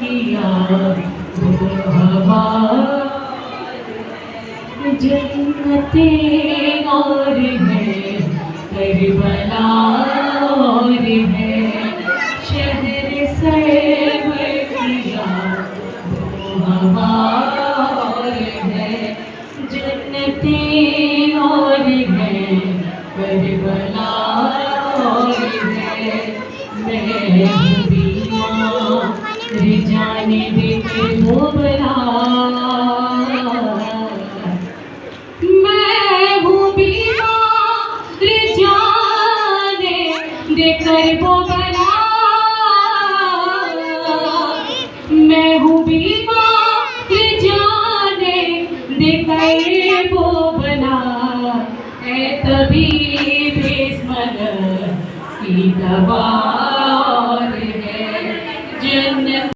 किया वो हवा जन्नते और है करबला और है शहर सर्व किया वो हवा और है जन्नते और है करबला और है मैं हूँ बीमार जाने दे के वो बला मैं हूँ बीमार जाने देकर वो बला मैं हूँ बीमार जाने देकर वो बला है तबीब इस मगर की दवा और है जन्नत